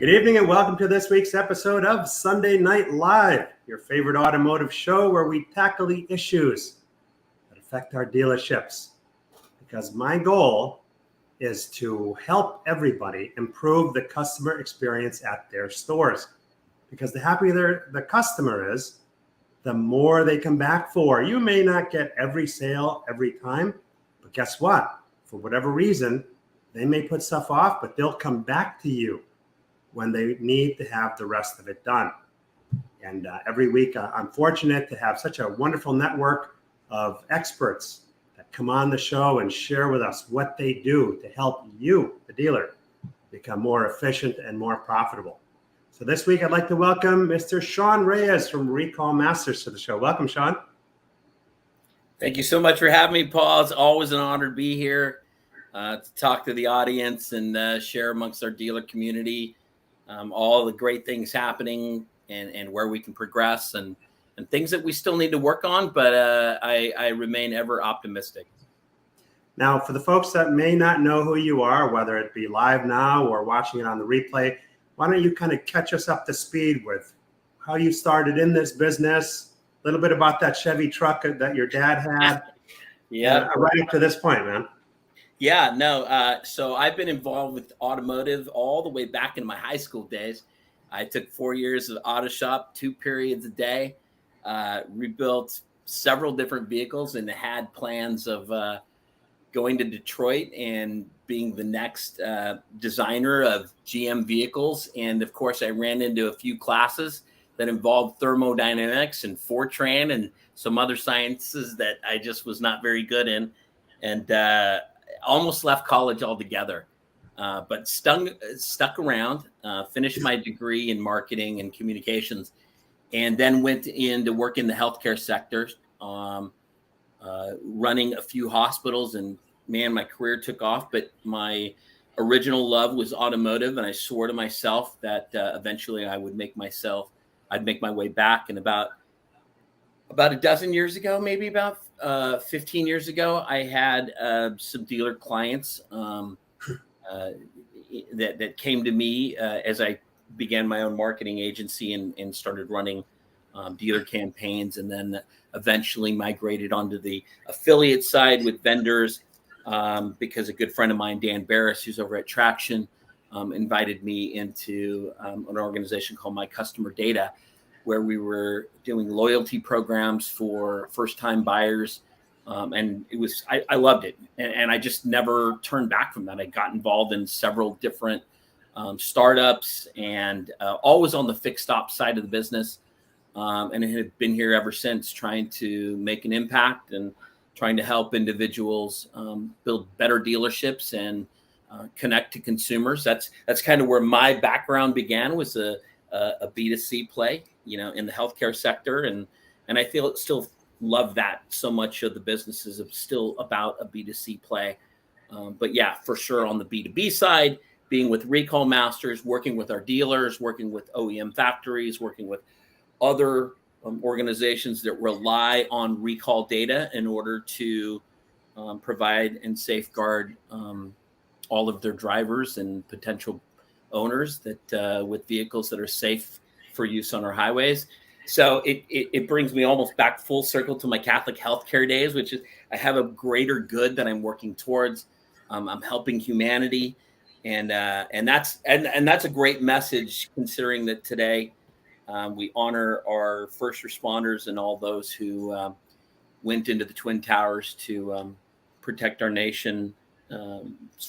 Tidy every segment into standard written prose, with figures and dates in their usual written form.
Good evening and welcome to this week's episode of Sunday Night Live, your favorite automotive show where we tackle the issues that affect our dealerships. Because my goal is to help everybody improve the customer experience at their stores. Because the happier the customer is, the more they come back for. You may not get every sale every time, but guess what? For whatever reason, they may put stuff off, but they'll come back to you when they need to have the rest of it done. And every week, I'm fortunate to have such a wonderful network of experts that come on the show and share with us what they do to help you, the dealer, become more efficient and more profitable. So this week, I'd like to welcome Mr. Sean Reyes from Recall Masters to the show. Welcome, Sean. Thank you so much for having me, Paul. It's always an honor to be here to talk to the audience and share amongst our dealer community all the great things happening and where we can progress and things that we still need to work on, but I remain ever optimistic. Now, for the folks that may not know who you are, whether it be live now or watching it on the replay, why don't you kind of catch us up to speed with how you started in this business, a little bit about that Chevy truck that your dad had, right up to this point, man. Yeah, no. So I've been involved with automotive all the way back in my high school days. I took 4 years of auto shop, 2 periods a day, rebuilt several different vehicles and had plans of going to Detroit and being the next designer of GM vehicles. And of course, I ran into a few classes that involved thermodynamics and Fortran and some other sciences that I just was not very good in. And almost left college altogether, but stuck around, finished my degree in marketing and communications, and then went in to work in the healthcare sector, running a few hospitals. And man, my career took off, but my original love was automotive. And I swore to myself that eventually I'd make my way back. And about a dozen years ago, maybe about 15 years ago, I had some dealer clients that came to me as I began my own marketing agency and started running dealer campaigns, and then eventually migrated onto the affiliate side with vendors because a good friend of mine, Dan Barris, who's over at Traction, invited me into an organization called My Customer Data, where we were doing loyalty programs for first-time buyers. And I loved it. And I just never turned back from that. I got involved in several different startups and always on the fixed ops side of the business. And it had been here ever since, trying to make an impact and trying to help individuals build better dealerships and connect to consumers. That's kind of where my background began, was a B2C play, in the healthcare sector. And I still love that so much of the business is still about a B2C play. But yeah, for sure on the B2B side, being with Recall Masters, working with our dealers, working with OEM factories, working with other organizations that rely on recall data in order to provide and safeguard all of their drivers and potential owners that with vehicles that are safe for use on our highways. So it brings me almost back full circle to my Catholic healthcare days, which is I have a greater good that I'm working towards. I'm helping humanity, and that's a great message, considering that today we honor our first responders and all those who went into the Twin Towers to protect our nation,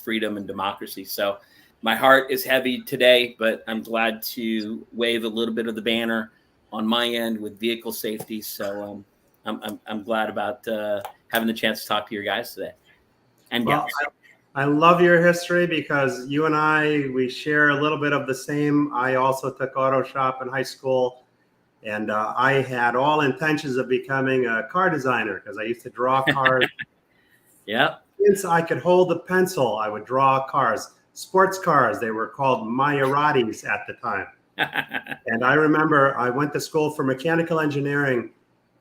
freedom and democracy. So my heart is heavy today, but I'm glad to wave a little bit of the banner on my end with vehicle safety. So I'm glad about having the chance to talk to your guys today. And well, I love your history because you and we share a little bit of the same. I also took auto shop in high school, and I had all intentions of becoming a car designer because I used to draw cars. Yeah. Since I could hold a pencil, I would draw cars. Sports cars, they were called Meijer at the time. And I remember I went to school for mechanical engineering,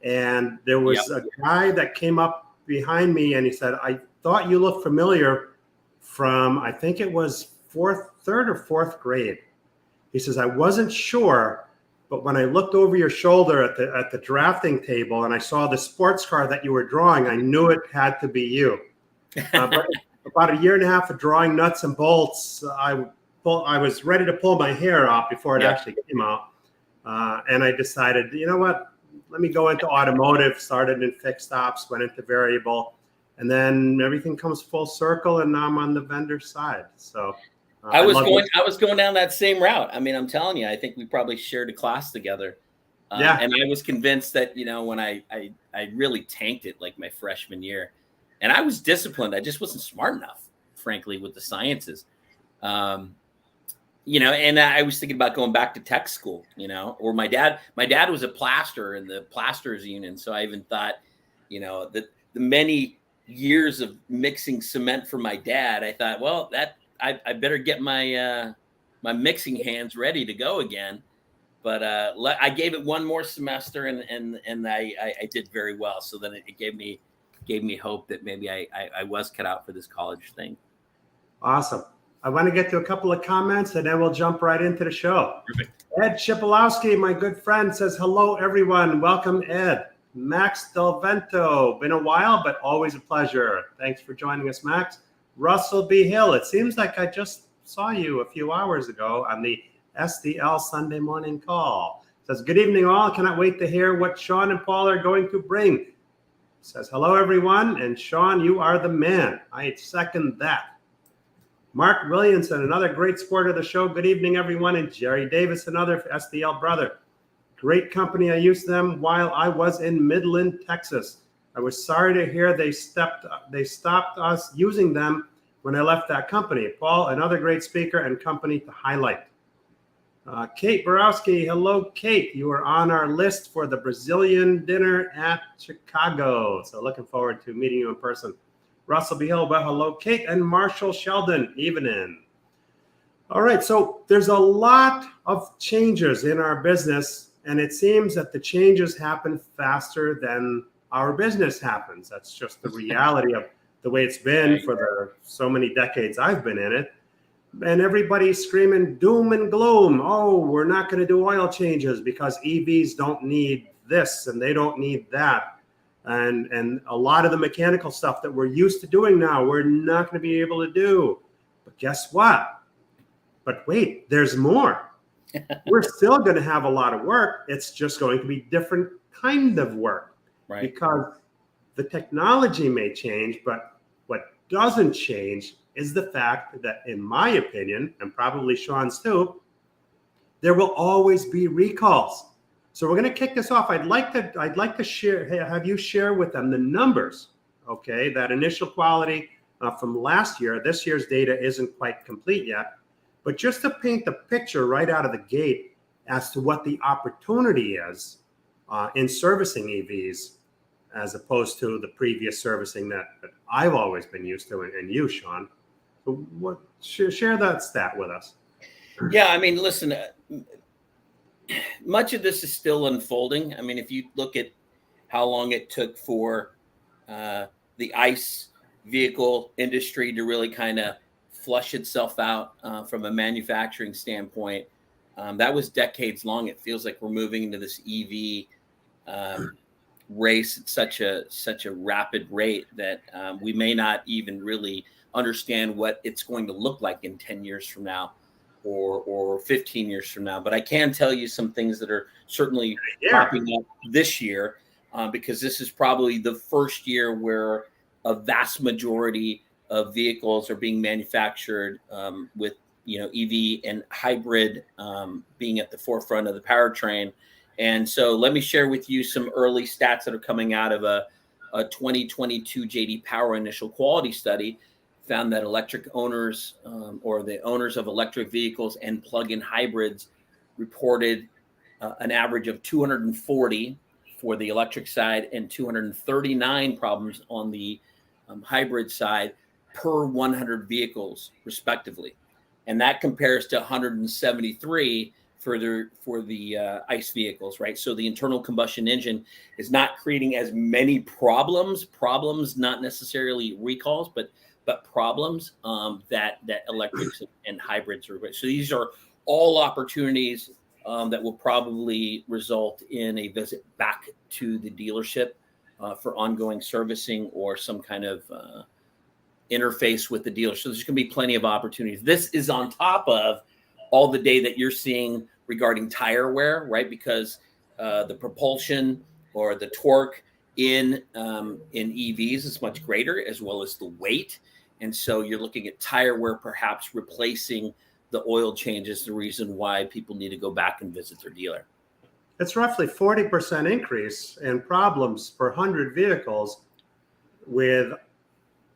and there was a guy that came up behind me and he said, I thought you looked familiar from, I think it was third or fourth grade. He says, I wasn't sure, but when I looked over your shoulder at the drafting table and I saw the sports car that you were drawing, I knew it had to be you. But about a year and a half of drawing nuts and bolts, I was ready to pull my hair out before it actually came out. And I decided, you know what, let me go into automotive, started in fixed ops, went into variable, and then everything comes full circle, and now I'm on the vendor side. So I was going down that same route. I mean, I'm telling you, I think we probably shared a class together. And I was convinced that, when I really tanked it like my freshman year, and I was disciplined. I just wasn't smart enough, frankly, with the sciences. And I was thinking about going back to tech school, or my dad was a plasterer in the plasterers union. So I even thought, that the many years of mixing cement for my dad, I thought, well, I better get my my mixing hands ready to go again. But I gave it one more semester, and I did very well. So then it gave me hope that maybe I was cut out for this college thing. Awesome. I want to get to a couple of comments, and then we'll jump right into the show. Perfect. Ed Chipolowski, my good friend, says, hello, everyone. Welcome, Ed. Max Del Vento, been a while, but always a pleasure. Thanks for joining us, Max. Russell B. Hill, it seems like I just saw you a few hours ago on the SDL Sunday morning call. Says, good evening, all. Cannot wait to hear what Sean and Paul are going to bring. Says, hello, everyone. And Sean, you are the man. I second that. Mark Williamson, another great supporter of the show. Good evening, everyone. And Jerry Davis, another SDL brother. Great company. I used them while I was in Midland, Texas. I was sorry to hear they stopped us using them when I left that company. Paul, another great speaker and company to highlight. Kate Borowski, hello, Kate. You are on our list for the Brazilian dinner at Chicago. So looking forward to meeting you in person. Russell B. Hill, well, hello, Kate. And Marshall Sheldon, evening. All right, so there's a lot of changes in our business, and it seems that the changes happen faster than our business happens. That's just the reality of the way it's been for the so many decades I've been in it. And everybody's screaming doom and gloom. Oh, we're not going to do oil changes because EVs don't need this and they don't need that. And a lot of the mechanical stuff that we're used to doing now, we're not going to be able to do. But guess what? But wait, there's more. We're still going to have a lot of work. It's just going to be different kind of work. Right. Because the technology may change, but what doesn't change is the fact that, in my opinion, and probably Sean's too, there will always be recalls. So we're going to kick this off. I'd like to have you share with them the numbers. Okay, that initial quality from last year. This year's data isn't quite complete yet, but just to paint the picture right out of the gate as to what the opportunity is in servicing EVs, as opposed to the previous servicing that I've always been used to, and you, Sean. So share that stat with us. Yeah, I mean, listen, much of this is still unfolding. I mean, if you look at how long it took for the ICE vehicle industry to really kind of flush itself out from a manufacturing standpoint, that was decades long. It feels like we're moving into this EV race at such a rapid rate that we may not even really understand what it's going to look like in 10 years from now or 15 years from now. But I can tell you some things that are certainly popping up this year because this is probably the first year where a vast majority of vehicles are being manufactured with EV and hybrid being at the forefront of the powertrain. And so let me share with you some early stats that are coming out of a 2022 JD Power initial quality study. Found that electric owners or the owners of electric vehicles and plug-in hybrids reported an average of 240 for the electric side and 239 problems on the hybrid side per 100 vehicles, respectively. And that compares to 173 for the ICE vehicles, right? So the internal combustion engine is not creating as many problems, not necessarily recalls, but problems that electrics and hybrids are. So these are all opportunities that will probably result in a visit back to the dealership for ongoing servicing or some kind of interface with the dealer. So there's going to be plenty of opportunities. This is on top of all the data that you're seeing regarding tire wear, right? Because the propulsion or the torque in EVs is much greater, as well as the weight. And so you're looking at tire wear perhaps replacing the oil change is the reason why people need to go back and visit their dealer. It's roughly 40% increase in problems per 100 vehicles with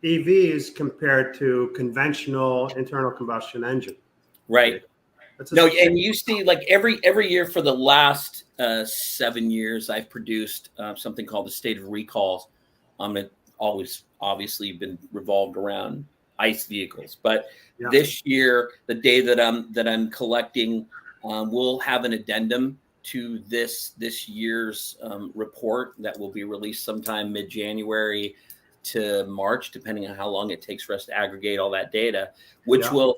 EVs compared to conventional internal combustion engine. Right. No, and you see, like every year for the last 7 years, I've produced something called the State of Recalls. It always obviously been revolved around ICE vehicles, but this year, the day that I'm collecting, we'll have an addendum to this year's report that will be released sometime mid-January to March, depending on how long it takes for us to aggregate all that data, which will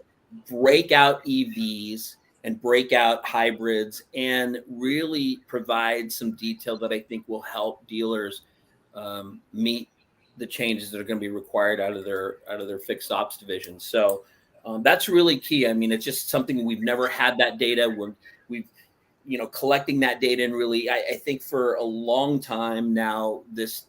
break out EVs and break out hybrids and really provide some detail that I think will help dealers meet the changes that are going to be required out of their fixed ops division. So that's really key. I mean, it's just something we've never had that data. We've collecting that data, and really, I think for a long time now, this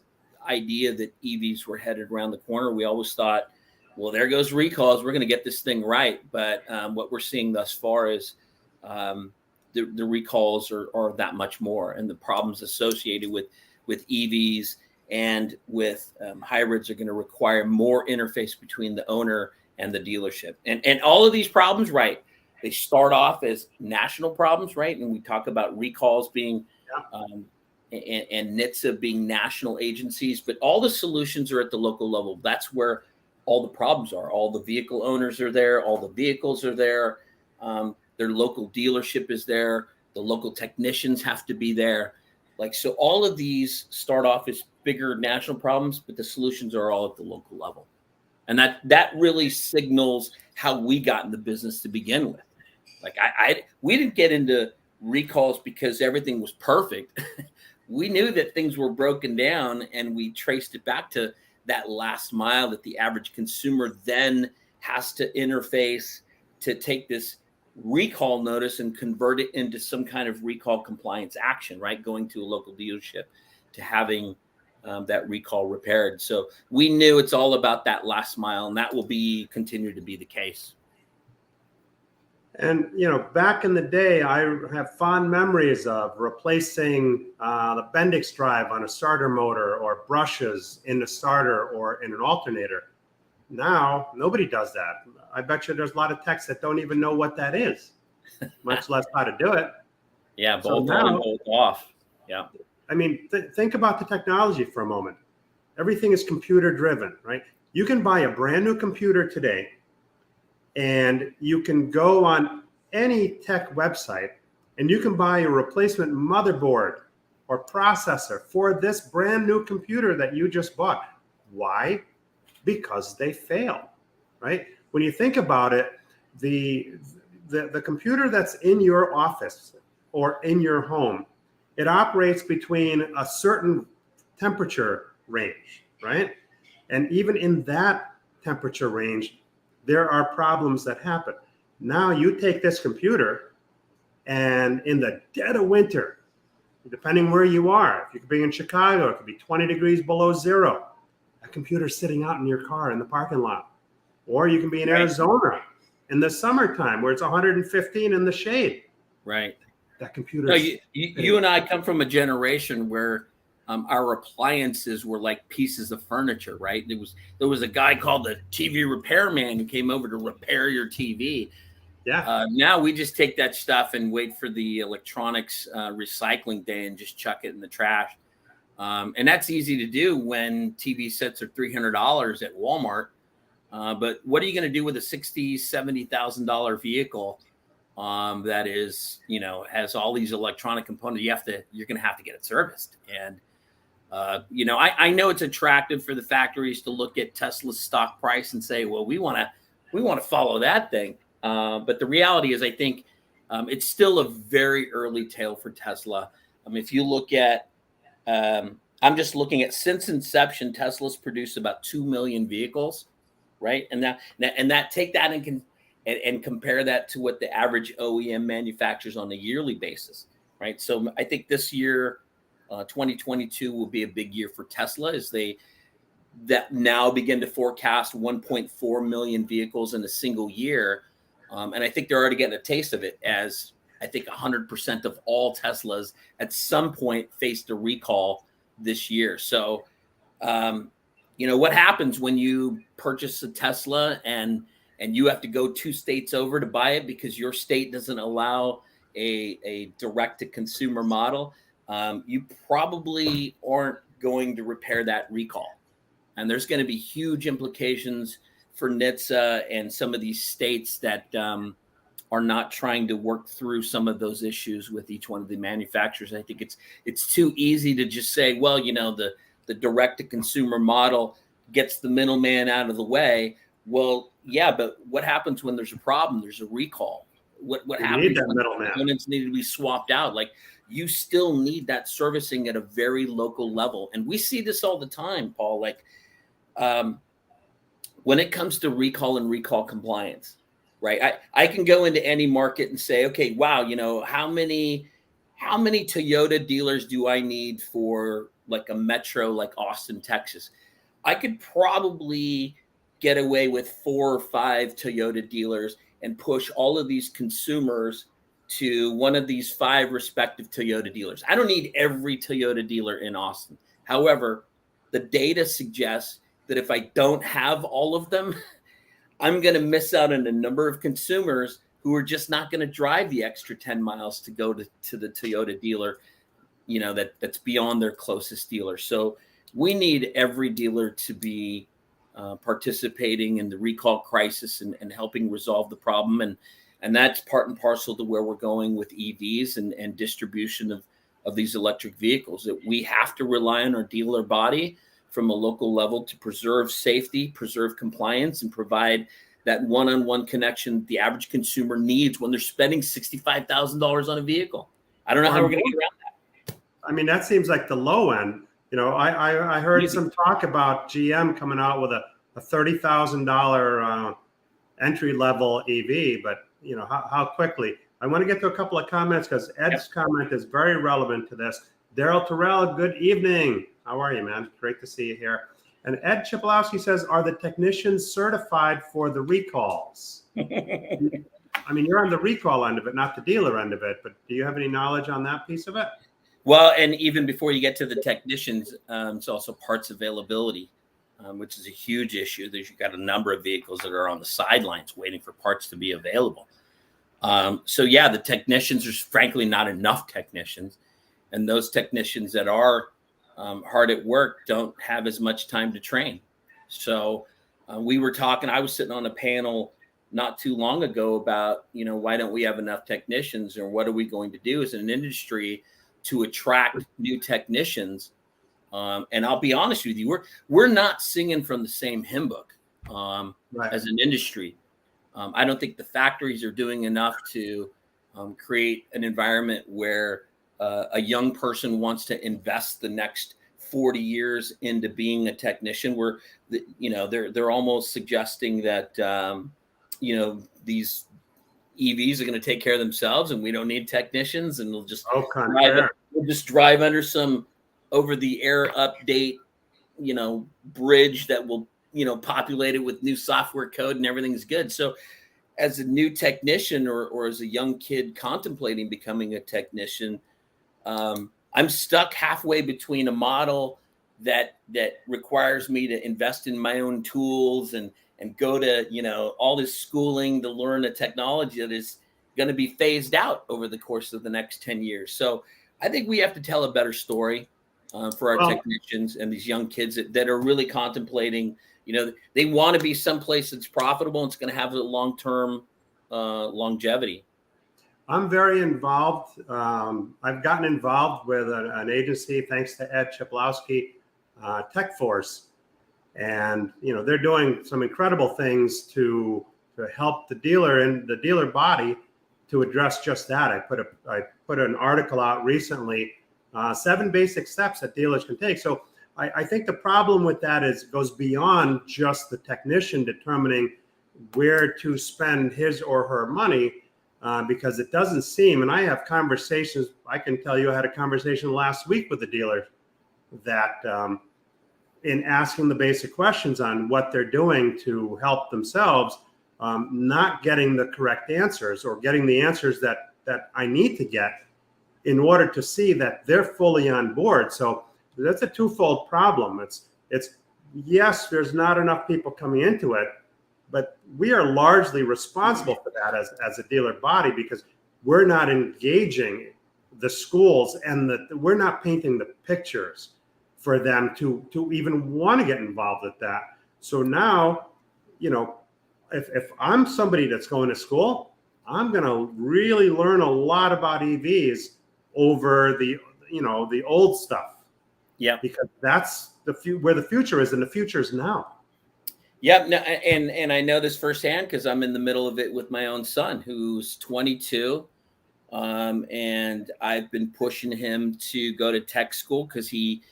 idea that EVs were headed around the corner, we always thought, well, there goes recalls, we're going to get this thing right. But what we're seeing thus far is the recalls are that much more, and the problems associated with EVs and with hybrids are going to require more interface between the owner and the dealership. And all of these problems, right, they start off as national problems, right? And we talk about recalls being and NHTSA being national agencies, but all the solutions are at the local level. That's where all the problems are. All the vehicle owners are there. All the vehicles are there. Their local dealership is there. The local technicians have to be there. So all of these start off as bigger national problems, but the solutions are all at the local level. And that really signals how we got in the business to begin with. We didn't get into recalls because everything was perfect. We knew that things were broken down, and we traced it back to that last mile that the average consumer then has to interface to take this recall notice and convert it into some kind of recall compliance action, right? Going to a local dealership to having that recall repaired. So we knew it's all about that last mile, and that will continue to be the case. And, back in the day, I have fond memories of replacing the Bendix drive on a starter motor or brushes in the starter or in an alternator. Now, nobody does that. I bet you there's a lot of techs that don't even know what that is, much less how to do it. Yeah, both on, both off. Yeah. I mean, think about the technology for a moment. Everything is computer driven, right? You can buy a brand new computer today, and you can go on any tech website and you can buy a replacement motherboard or processor for this brand new computer that you just bought. Why? Because they fail, right? When you think about it, the computer that's in your office or in your home, it operates between a certain temperature range, right? And even in that temperature range, there are problems that happen. Now you take this computer, and in the dead of winter, depending where you are, if you could be in Chicago, it could be 20 degrees below zero. That computer's sitting out in your car in the parking lot. Or you can be in Arizona in the summertime where it's 115 in the shade. Right. That computer. No, you and I come from a generation where our appliances were like pieces of furniture, right? There was a guy called the TV repairman who came over to repair your TV. Yeah. Now we just take that stuff and wait for the electronics recycling day and just chuck it in the trash. And that's easy to do when TV sets are $300 at Walmart. But what are you going to do with a $60,000, $70,000 vehicle that is, has all these electronic components? You're going to have to get it serviced. And I know it's attractive for the factories to look at Tesla's stock price and say, well, we want to follow that thing. But the reality is, I think It's still a very early tale for Tesla. If you look at, I'm just looking at since inception, Tesla's produced about 2 million vehicles, right? And that take that and compare that to what the average OEM manufactures on a yearly basis, right? So I think this year, 2022 will be a big year for Tesla as that now begin to forecast 1.4 million vehicles in a single year. And I think they're already getting a taste of it, as I think 100% of all Teslas at some point faced a recall this year. So, what happens when you purchase a Tesla and you have to go 2 states over to buy it because your state doesn't allow a direct to consumer model? You probably aren't going to repair that recall. And there's going to be huge implications for NHTSA and some of these states that are not trying to work through some of those issues with each one of the manufacturers. I think it's too easy to just say, well, the direct to consumer model gets the middleman out of the way. Well, yeah, but what happens when there's a problem? There's a recall. What happens when components need to be swapped out? Like, you still need that servicing at a very local level. And we see this all the time, Paul. Like, when it comes to recall and recall compliance, right? I can go into any market and say, okay, wow, how many Toyota dealers do I need for like a metro like Austin, Texas? I could probably get away with 4 or 5 Toyota dealers and push all of these consumers to one of these 5 respective Toyota dealers. I don't need every Toyota dealer in Austin. However, the data suggests that if I don't have all of them, I'm going to miss out on a number of consumers who are just not going to drive the extra 10 miles to go to the Toyota dealer, that's beyond their closest dealer. So we need every dealer to be participating in the recall crisis and helping resolve the problem. And that's part and parcel to where we're going with EVs and distribution of these electric vehicles, that we have to rely on our dealer body from a local level to preserve safety, preserve compliance, and provide that one-on-one connection the average consumer needs when they're spending $65,000 on a vehicle. I don't know how we're going to get around that. I mean, that seems like the low end. I heard some talk about GM coming out with a $30,000 entry level EV, but how quickly? I want to get to a couple of comments because Ed's comment is very relevant to this. Daryl Terrell, good evening. How are you, man? Great to see you here. And Ed Chipolowski says, are the technicians certified for the recalls? I mean, you're on the recall end of it, not the dealer end of it, but do you have any knowledge on that piece of it? Well, and even before you get to the technicians, it's also parts availability, which is a huge issue. You've got a number of vehicles that are on the sidelines waiting for parts to be available. So yeah, the technicians, there's frankly not enough technicians. And those technicians that are hard at work don't have as much time to train. So we were talking, I was sitting on a panel not too long ago about, why don't we have enough technicians, or what are we going to do as an industry to attract new technicians? And I'll be honest with you, we're not singing from the same hymn book as an industry. I don't think the factories are doing enough to create an environment where a young person wants to invest the next 40 years into being a technician. Where they're almost suggesting that these EVs are going to take care of themselves and we don't need technicians, and we'll just drive under some over-the-air update, bridge that will populate it with new software code and everything's good. So as a new technician or as a young kid contemplating becoming a technician, I'm stuck halfway between a model that requires me to invest in my own tools and go to, all this schooling to learn a technology that is going to be phased out over the course of the next 10 years. So I think we have to tell a better story for our technicians and these young kids that are really contemplating, they want to be someplace that's profitable and it's going to have a long-term longevity. I'm very involved. I've gotten involved with an agency, thanks to Ed Chipolowski, Tech Force. And, they're doing some incredible things to help the dealer and the dealer body to address just that. I put an article out recently, 7 basic steps that dealers can take. So I think the problem with that is it goes beyond just the technician determining where to spend his or her money, because it doesn't seem, and I have conversations, I can tell you I had a conversation last week with a dealer that in asking the basic questions on what they're doing to help themselves, not getting the correct answers or getting the answers that I need to get in order to see that they're fully on board. So that's a twofold problem. It's yes, there's not enough people coming into it, but we are largely responsible for that as a dealer body, because we're not engaging the schools and we're not painting the pictures for them to even want to get involved with that. So now, if I'm somebody that's going to school, I'm going to really learn a lot about EVs over the old stuff. Yeah, because that's where the future is, and the future is now. Yeah, no, and I know this firsthand because I'm in the middle of it with my own son, who's 22, and I've been pushing him to go to tech school because he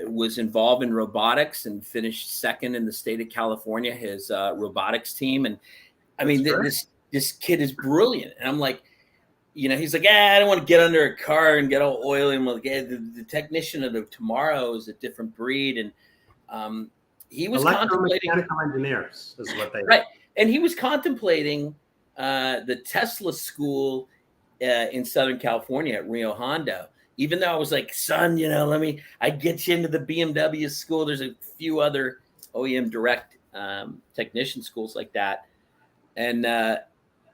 was involved in robotics and finished second in the state of California, his robotics team. And I mean, this kid is brilliant. And I'm like, he's like, I don't want to get under a car and get all oily. And like, the technician of tomorrow is a different breed. And he was contemplating mechanical engineers is what they right. And he was contemplating the Tesla school in Southern California at Rio Hondo. Even though I was like, son, I get you into the BMW school. There's a few other OEM direct technician schools like that. And,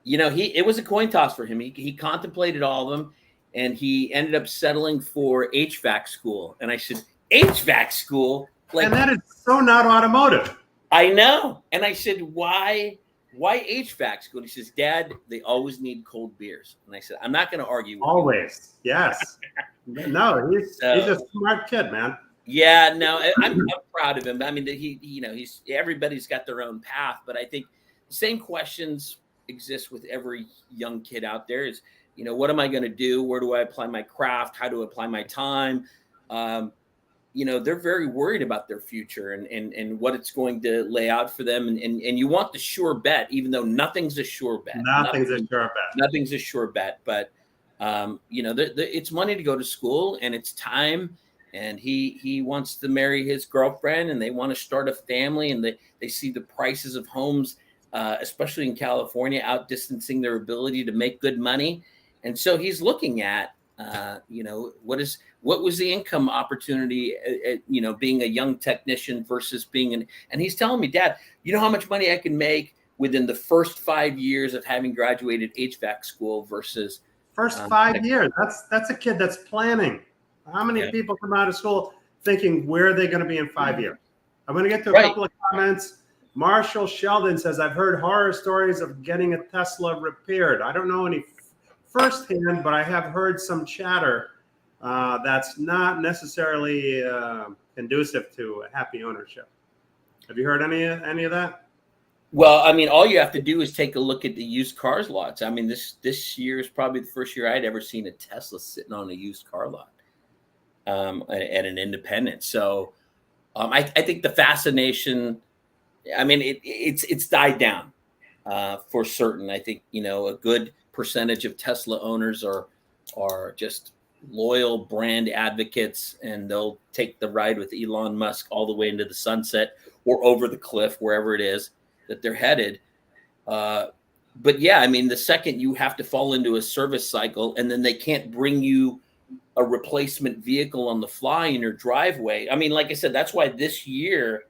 it was a coin toss for him. He contemplated all of them, and he ended up settling for HVAC school. And I said, HVAC school? And that is so not automotive. I know. And I said, why HVAC school? And he says, Dad, they always need cold beers. And I said, I'm not going to argue with always. You. Yes. No, he's a smart kid, man. Yeah, no, I'm proud of him. I mean, he's everybody's got their own path, but I think the same questions exist with every young kid out there. Is what am I going to do? Where do I apply my craft? How do I apply my time? They're very worried about their future and what it's going to lay out for them. And you want the sure bet, even though nothing's a sure bet. Nothing's a sure bet. Nothing's a sure bet, but it's money to go to school, and it's time. And he wants to marry his girlfriend, and they want to start a family, and they see the prices of homes, especially in California, outdistancing their ability to make good money. And so he's looking at, what was the income opportunity, being a young technician versus and he's telling me, Dad, you know how much money I can make within the first 5 years of having graduated HVAC school versus first 5 years. That's a kid that's planning. How many people come out of school thinking where are they going to be in 5 years? I'm going to get to a couple of comments. Marshall Sheldon says, I've heard horror stories of getting a Tesla repaired. I don't know any firsthand, but I have heard some chatter that's not necessarily conducive to a happy ownership. Have you heard any of that? Well, I mean, all you have to do is take a look at the used cars lots. I mean, this year is probably the first year I'd ever seen a Tesla sitting on a used car lot at an independent. So I think the fascination, I mean, it's died down for certain. I think, a good percentage of Tesla owners are just loyal brand advocates, and they'll take the ride with Elon Musk all the way into the sunset or over the cliff, wherever it is that they're headed. But yeah, I mean, the second you have to fall into a service cycle, and then they can't bring you a replacement vehicle on the fly in your driveway. I mean, like I said, that's why this year,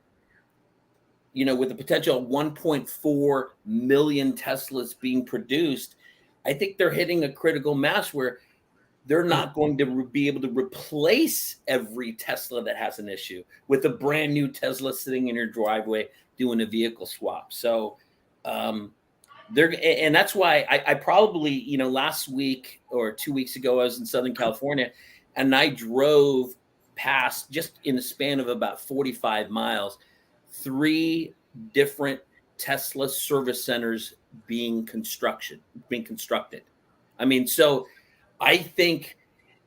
with the potential of 1.4 million Teslas being produced, I think they're hitting a critical mass where they're not going to be able to replace every Tesla that has an issue with a brand new Tesla sitting in your driveway doing a vehicle swap. So and that's why I probably, last week or 2 weeks ago, I was in Southern California, and I drove past, just in a span of about 45 miles, 3 different Tesla service centers being constructed. I mean, so I think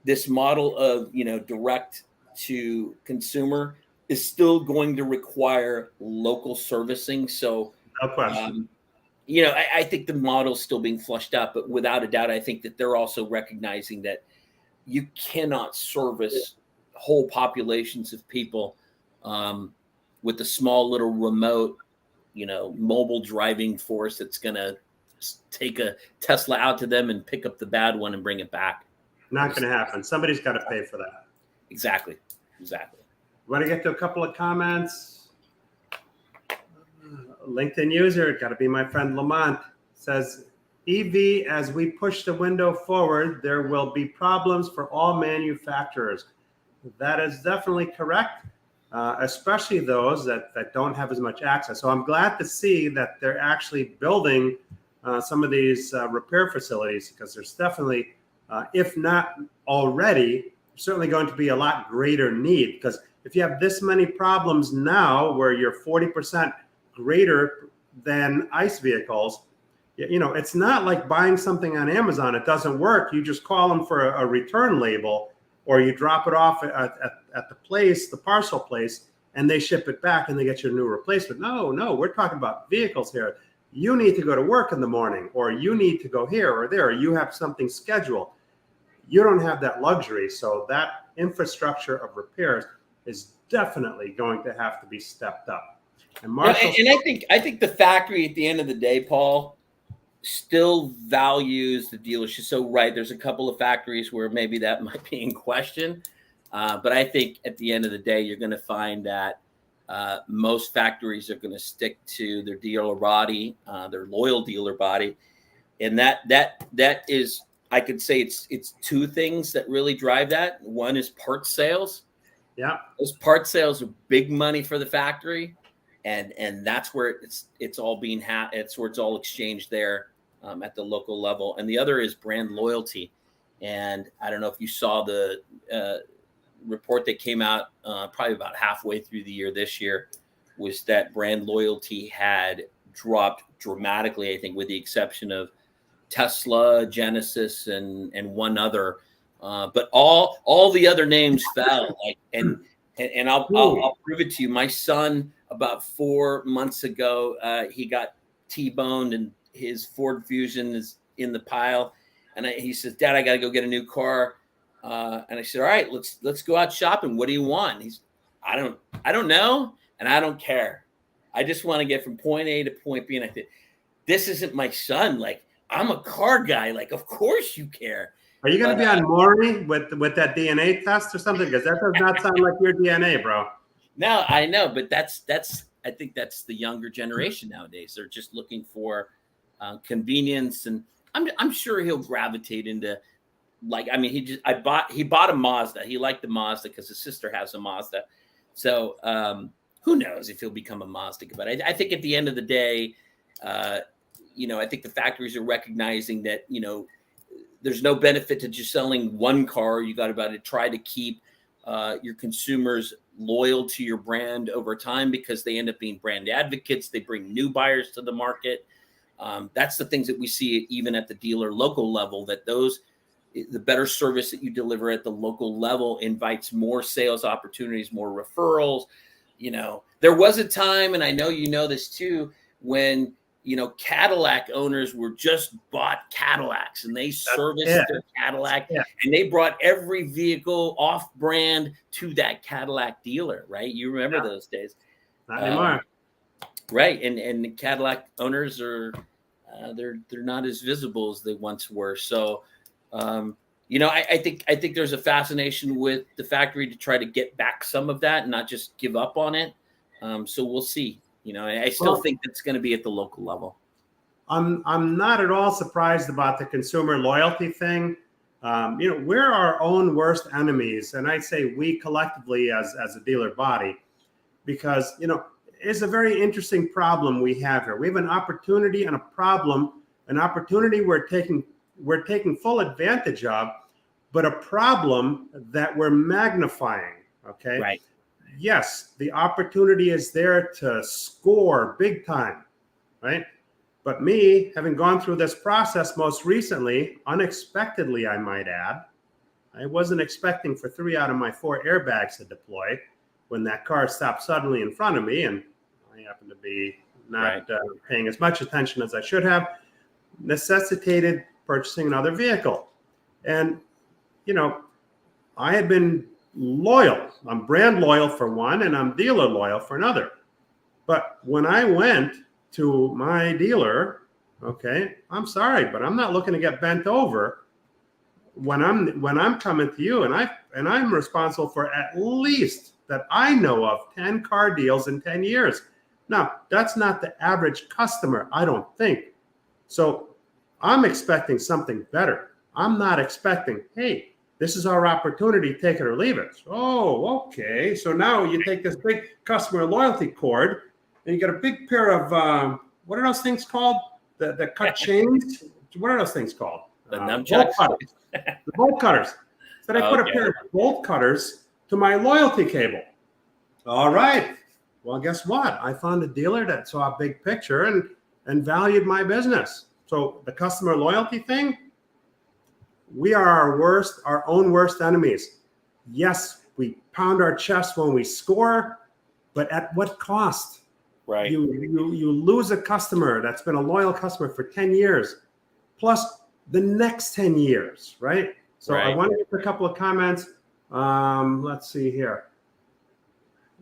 this model of, direct to consumer is still going to require local servicing. So, No question. I think the model's still being flushed out, but without a doubt, I think that they're also recognizing that you cannot service whole populations of people with a small little remote, mobile driving force that's going to take a Tesla out to them and pick up the bad one and bring it back. Not going to happen. Somebody's got to pay for that. Exactly. Want to get to a couple of comments? LinkedIn user, got to be my friend Lamont, says, EV, as we push the window forward, there will be problems for all manufacturers. That is definitely correct, especially those that don't have as much access. So I'm glad to see that they're actually building some of these repair facilities, because there's definitely, if not already, certainly going to be a lot greater need. Because if you have this many problems now where you're 40% greater than ICE vehicles, it's not like buying something on Amazon. It doesn't work. You just call them for a return label, or you drop it off at the place, the parcel place, and they ship it back and they get your new replacement. No, we're talking about vehicles here. You need to go to work in the morning, or you need to go here or there, or you have something scheduled. You don't have that luxury. So that infrastructure of repairs is definitely going to have to be stepped up. And Marshall, and I think the factory at the end of the day, Paul, still values the dealership. So there's a couple of factories where maybe that might be in question. But I think at the end of the day, you're going to find that most factories are going to stick to their dealer body, their loyal dealer body. And that is, I could say it's two things that really drive that. One is part sales. Yeah. Those part sales are big money for the factory. And that's where it's all being it's where it's all exchanged there at the local level. And the other is brand loyalty. And I don't know if you saw the report that came out probably about halfway through the year this year, was that brand loyalty had dropped dramatically, I think, with the exception of Tesla, Genesis, and one other. But all the other names fell. And I'll prove it to you. My son, about 4 months ago, he got T-boned and his Ford Fusion is in the pile. And he says, Dad, I got to go get a new car. And I said, all right, let's go out shopping. What do you want? I don't know. And I don't care. I just want to get from point A to point B. And I said, this isn't my son. Like, I'm a car guy. Like, of course you care. Are you going to be on Maury with that DNA test or something? Because that does not sound like your DNA, bro. No, I know, but I think that's the younger generation nowadays. They're just looking for convenience, and I'm sure he'll gravitate into, like, I mean, he bought a Mazda. He liked the Mazda because his sister has a Mazda. So who knows if he'll become a Mazda? But I think at the end of the day, I think the factories are recognizing that, there's no benefit to just selling one car. You got to try to keep your consumers loyal to your brand over time, because they end up being brand advocates. They bring new buyers to the market. That's the things that we see even at the dealer local level, that the better service that you deliver at the local level invites more sales opportunities, more referrals. There was a time, and I know you know this too, when Cadillac owners were just bought Cadillacs and they serviced their Cadillac, and they brought every vehicle off brand to that Cadillac dealer, right? You remember those days. Not anymore. Right. And the Cadillac owners are, they're not as visible as they once were. So, I think there's a fascination with the factory to try to get back some of that and not just give up on it. So we'll see. I still think that's going to be at the local level. I'm not at all surprised about the consumer loyalty thing. We're our own worst enemies, and I say we collectively as a dealer body, because it's a very interesting problem we have here. We have an opportunity and a problem. An opportunity we're taking full advantage of, but a problem that we're magnifying. Okay. Right. Yes, the opportunity is there to score big time, right? But me, having gone through this process most recently, unexpectedly, I might add, I wasn't expecting for 3 out of my 4 airbags to deploy when that car stopped suddenly in front of me, and I happened to be not paying as much attention as I should have, necessitated purchasing another vehicle. And, you know, I had been loyal. I'm brand loyal for one, and I'm dealer loyal for another. But when I went to my dealer, okay, I'm sorry, but I'm not looking to get bent over when I'm coming to you, and I'm responsible for at least that I know of 10 car deals in 10 years. Now, that's not the average customer, I don't think. So I'm expecting something better. I'm not expecting, hey, this is our opportunity, take it or leave it. Oh, okay. So now you take this big customer loyalty cord and you get a big pair of, what are those things called? The cut chains? What are those things called? The nunchucks? The bolt cutters. So I put a pair of bolt cutters to my loyalty cable. All right. Well, guess what? I found a dealer that saw a big picture and valued my business. So the customer loyalty thing, we are our own worst enemies. Yes, we pound our chest when we score, but at what cost? Right. You lose a customer that's been a loyal customer for 10 years, plus the next 10 years, right? So I want to get a couple of comments. Let's see here.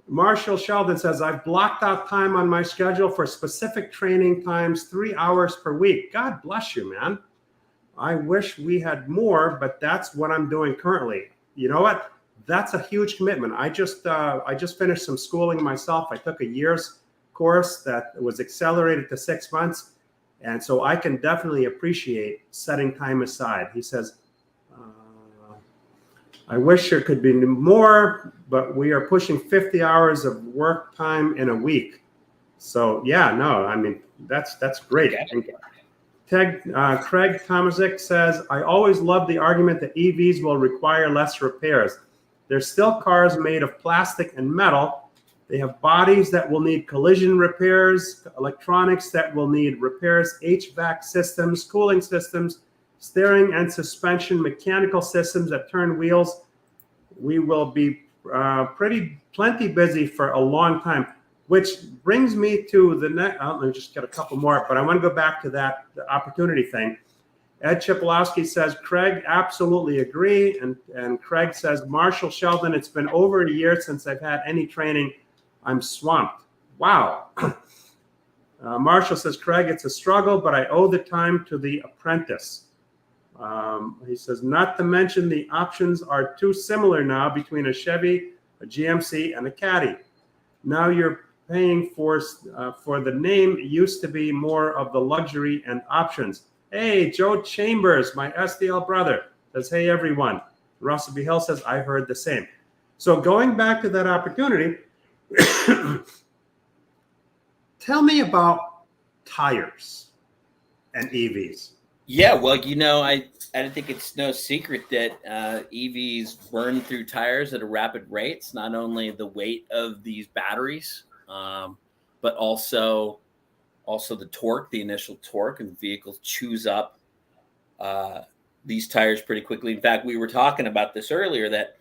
Marshall Sheldon says, I've blocked out time on my schedule for specific training times, 3 hours per week. God bless you, man. I wish we had more, but that's what I'm doing currently. You know what? That's a huge commitment. I just finished some schooling myself. I took a year's course that was accelerated to 6 months. And so I can definitely appreciate setting time aside. He says, I wish there could be more, but we are pushing 50 hours of work time in a week. So yeah, no, I mean, that's great. Craig Tomasic says, I always love the argument that EVs will require less repairs. There's still cars made of plastic and metal. They have bodies that will need collision repairs, electronics that will need repairs, HVAC systems, cooling systems, steering and suspension, mechanical systems that turn wheels. We will be plenty busy for a long time, which brings me to the next. Let me just get a couple more, but I want to go back to the opportunity thing. Ed Chipolowski says, Craig, absolutely agree. And Craig says, Marshall Sheldon, it's been over a year since I've had any training. I'm swamped. Wow. Marshall says, Craig, it's a struggle, but I owe the time to the apprentice. He says, not to mention the options are too similar now between a Chevy, a GMC, and a Caddy. Now you're paying for the name. It used to be more of the luxury and options. Hey, Joe Chambers, my SDL brother, says, hey, everyone. Russell B. Hill says, I heard the same. So going back to that opportunity, tell me about tires and EVs. Yeah, well, you know, I think it's no secret that EVs burn through tires at a rapid rate. It's not only the weight of these batteries, but also the torque, the initial torque, and the vehicles chews up these tires pretty quickly. In fact, we were talking about this earlier, that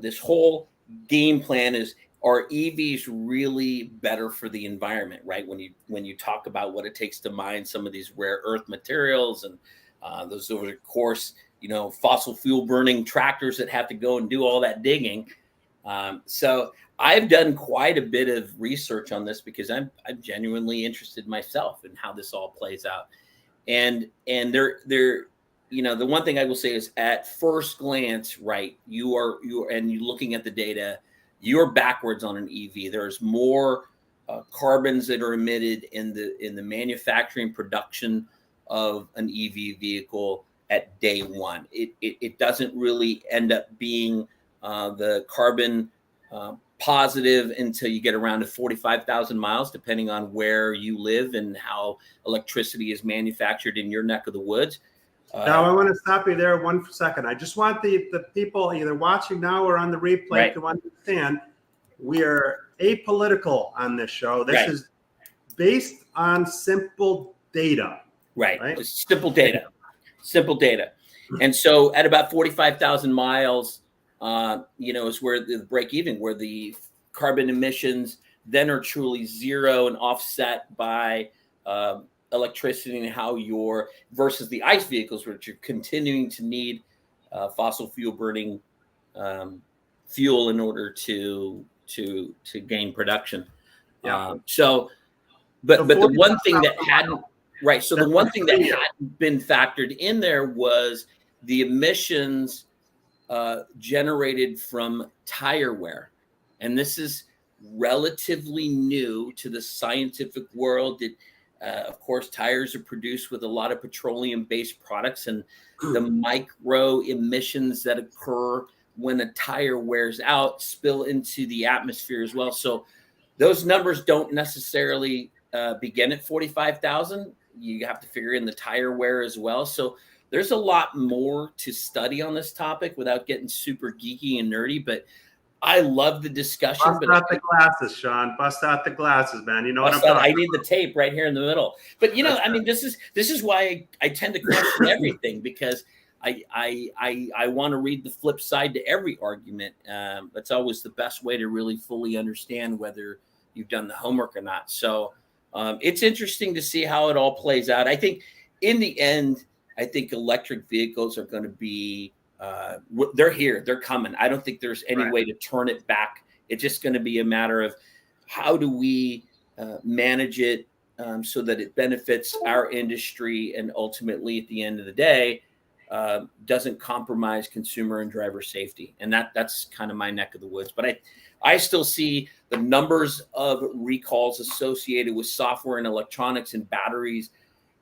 this whole game plan is, are EVs really better for the environment, right? When you talk about what it takes to mine some of these rare earth materials and those, over the course, you know, fossil fuel burning tractors that have to go and do all that digging. So I've done quite a bit of research on this because I'm genuinely interested myself in how this all plays out. And there, you know, the one thing I will say is, at first glance, right, you looking at the data, you're backwards on an EV. There's more carbons that are emitted in the manufacturing production of an EV vehicle at day one. It doesn't really end up being the carbon positive until you get around to 45,000 miles, depending on where you live and how electricity is manufactured in your neck of the woods. Now, I want to stop you there 1 second. I just want the people either watching now or on the replay to understand we are apolitical on this show. This is based on simple data. Right. Right. Just simple data. Simple data. And so at about 45,000 miles, is where the break even, where the carbon emissions then are truly zero and offset by electricity and how your versus the ICE vehicles, which are continuing to need fossil fuel burning fuel in order to gain production. Yeah. But the one thing that 45,000 hadn't right, so the That's one like thing 3 that years. hadn't been factored in there was the emissions generated from tire wear, and this is relatively new to the scientific world. Of course, tires are produced with a lot of petroleum-based products, and the micro emissions that occur when a tire wears out spill into the atmosphere as well. So those numbers don't necessarily begin at 45,000. You have to figure in the tire wear as well. So there's a lot more to study on this topic without getting super geeky and nerdy, but I love the discussion. Bust out the glasses, Sean. Bust out the glasses, man. You know what I'm I talking need the tape right here in the middle. But I mean, this is why I tend to question everything, because I want to read the flip side to every argument. That's always the best way to really fully understand whether you've done the homework or not. So it's interesting to see how it all plays out. I think in the end, I think electric vehicles are going to be, they're here, they're coming. I don't think there's any way to turn it back. It's just going to be a matter of how do we manage it so that it benefits our industry and ultimately at the end of the day, doesn't compromise consumer and driver safety. And that's kind of my neck of the woods. But I still see the numbers of recalls associated with software and electronics and batteries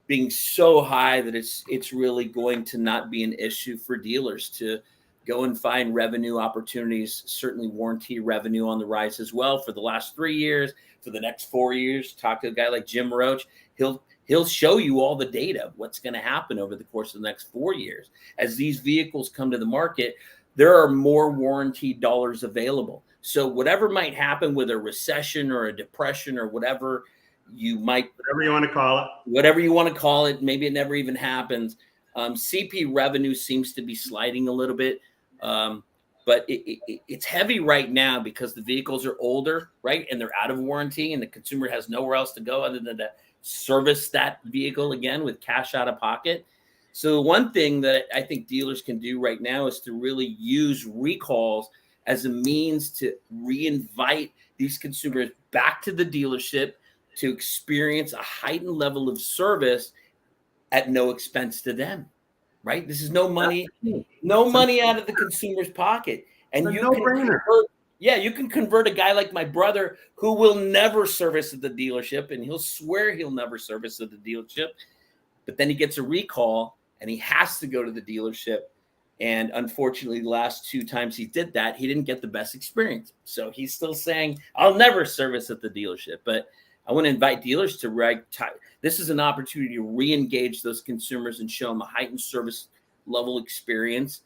being so high that it's really going to not be an issue for dealers to go and find revenue opportunities. Certainly warranty revenue on the rise as well for the last 3 years, for the next 4 years. Talk to a guy like Jim Roach. He'll show you all the data of what's going to happen over the course of the next 4 years. As these vehicles come to the market, there are more warranty dollars available. So whatever might happen with a recession or a depression or whatever whatever you want to call it, maybe it never even happens. CP revenue seems to be sliding a little bit, but it's heavy right now because the vehicles are older, right? And they're out of warranty and the consumer has nowhere else to go other than to service that vehicle again with cash out of pocket. So one thing that I think dealers can do right now is to really use recalls as a means to reinvite these consumers back to the dealership to experience a heightened level of service at no expense to them, right? This is no money out of the consumer's pocket. And you can convert a guy like my brother who will never service at the dealership, and he'll swear he'll never service at the dealership, but then he gets a recall and he has to go to the dealership. And unfortunately, the last 2 times he did that, he didn't get the best experience. So he's still saying, I'll never service at the dealership. But I want to invite dealers to this is an opportunity to re-engage those consumers and show them a heightened service level experience.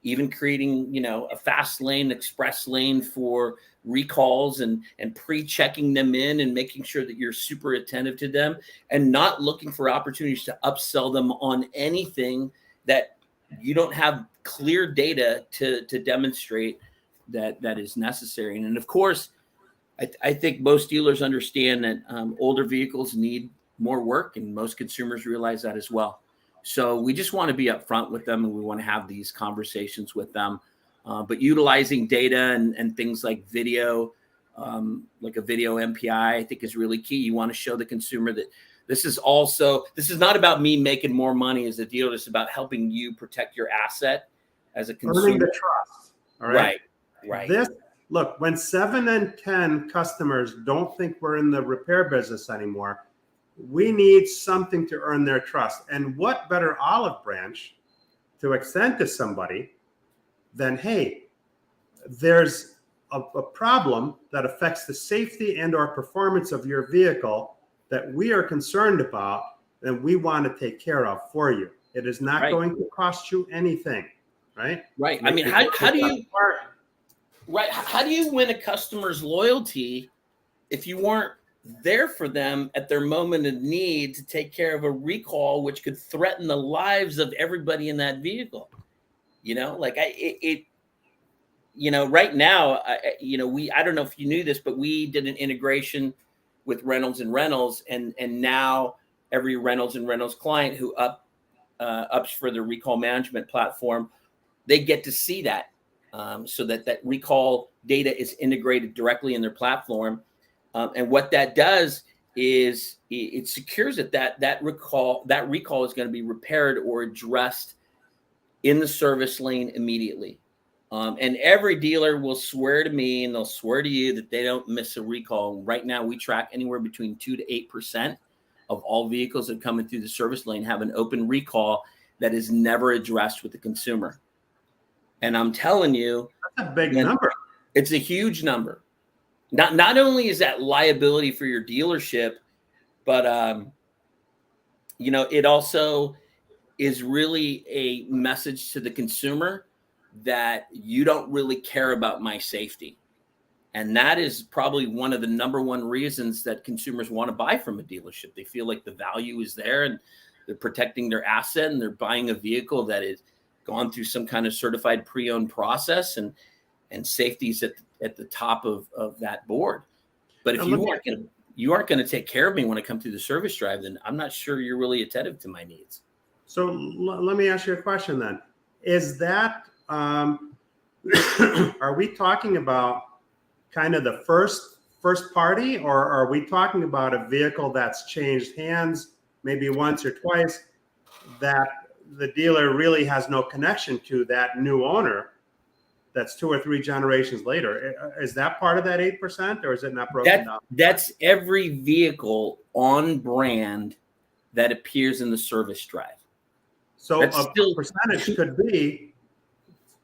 Even creating, a fast lane, express lane for recalls and pre-checking them in and making sure that you're super attentive to them and not looking for opportunities to upsell them on anything that you don't have clear data to demonstrate that is necessary. And of course, I think most dealers understand that older vehicles need more work, and most consumers realize that as well. So we just want to be upfront with them, and we want to have these conversations with them. But utilizing data and things like video, like a video MPI, I think is really key. You want to show the consumer that this is not about me making more money as a dealer. It's about helping you protect your asset as a consumer. Earning the trust. All right. Right. Look, when 7 and 10 customers don't think we're in the repair business anymore, we need something to earn their trust. And what better olive branch to extend to somebody than, hey, there's a problem that affects the safety and or performance of your vehicle that we are concerned about and we want to take care of for you. It is not going to cost you anything, right? Right. I mean, how do you win a customer's loyalty if you weren't there for them at their moment of need to take care of a recall, which could threaten the lives of everybody in that vehicle. Like right now, I don't know if you knew this, but we did an integration with Reynolds and Reynolds, and now every Reynolds and Reynolds client who ups for the recall management platform, they get to see that, so that recall data is integrated directly in their platform. And what that does is it secures that recall is going to be repaired or addressed in the service lane immediately. And every dealer will swear to me, and they'll swear to you, that they don't miss a recall. Right now, we track anywhere between 2 to 8% of all vehicles that come in through the service lane have an open recall that is never addressed with the consumer. And I'm telling you, that's a big number. It's a huge number. Not only is that liability for your dealership, but it also is really a message to the consumer that you don't really care about my safety. And that is probably one of the number one reasons that consumers want to buy from a dealership. They feel like the value is there, and they're protecting their asset, and they're buying a vehicle that is gone through some kind of certified pre-owned process, and safety is at the top of that board. But if you aren't going to take care of me when I come through the service drive, then I'm not sure you're really attentive to my needs. So let me ask you a question then. Is that, are we talking about kind of the first party, or are we talking about a vehicle that's changed hands maybe once or twice, that the dealer really has no connection to that new owner that's 2 or 3 generations later? Is that part of that 8%, or is it not broken down? That's every vehicle on brand that appears in the service drive. So a percentage could be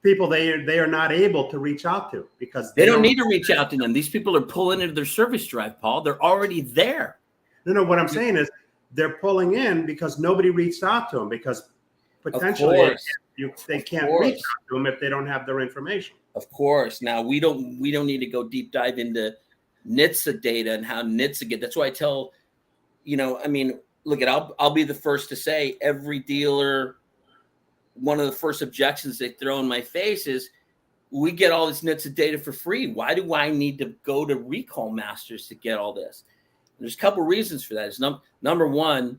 people they are not able to reach out to because they don't need to reach out to them. These people are pulling into their service drive, Paul. They're already there. No, what I'm saying is they're pulling in because nobody reached out to them, because potentially they can't reach out to them if they don't have their information. Of course. Now we don't need to go deep dive into NHTSA data and how NHTSA get. That's why I tell, look, I'll be the first to say, every dealer, one of the first objections they throw in my face is, we get all this NHTSA data for free. Why do I need to go to Recall Masters to get all this? And there's a couple reasons for that. It's number one,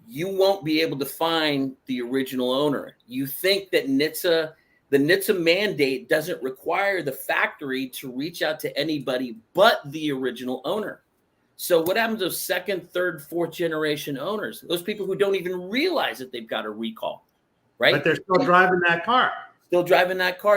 you won't be able to find the original owner. You think that the NHTSA mandate doesn't require the factory to reach out to anybody but the original owner. So what happens to those 2nd, 3rd, 4th generation owners? Those people who don't even realize that they've got a recall, right? But they're still driving that car.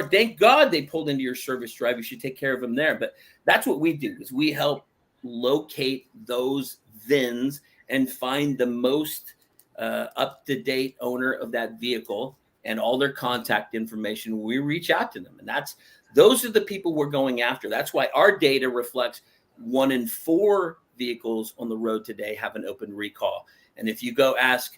Thank God they pulled into your service drive. You should take care of them there. But that's what we do, is we help locate those VINs and find the most up-to-date owner of that vehicle and all their contact information. We reach out to them. And those are the people we're going after. That's why our data reflects 1 in 4 vehicles on the road today have an open recall. And if you go ask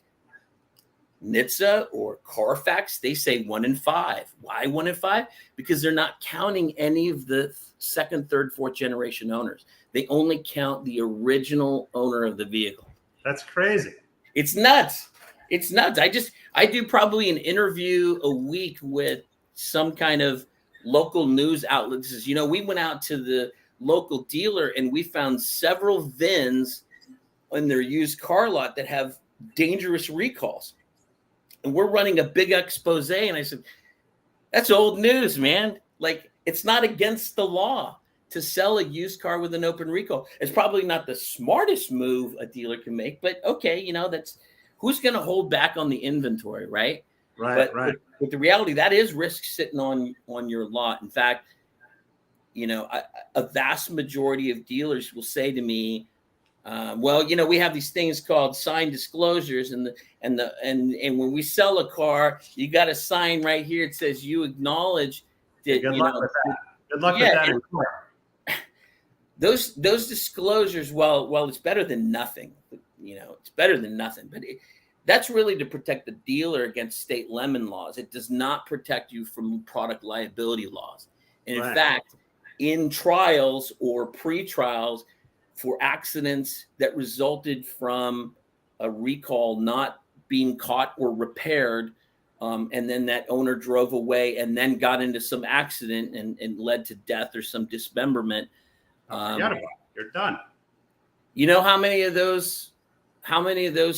NHTSA or Carfax, they say 1 in 5. Why 1 in 5? Because they're not counting any of the 2nd, 3rd, 4th generation owners. They only count the original owner of the vehicle. That's crazy. It's nuts. I do probably an interview a week with some kind of local news outlet. This is, we went out to the local dealer and we found several VINs in their used car lot that have dangerous recalls. And we're running a big expose. And I said, that's old news, man. Like, it's not against the law to sell a used car with an open recall. It's probably not the smartest move a dealer can make, but okay, that's who's going to hold back on the inventory, right? Right. But the reality, that is risk sitting on your lot. In fact, a vast majority of dealers will say to me, we have these things called signed disclosures, and when we sell a car, you got a sign right here. It says you acknowledge that. Good luck with that. Good luck with that. Those disclosures, well, it's better than nothing. It's better than nothing, but that's really to protect the dealer against state lemon laws. It does not protect you from product liability laws. And in fact, in trials or pre-trials for accidents that resulted from a recall not being caught or repaired. And then that owner drove away and then got into some accident and led to death or some dismemberment. Forget about it. You're done. You know how many of those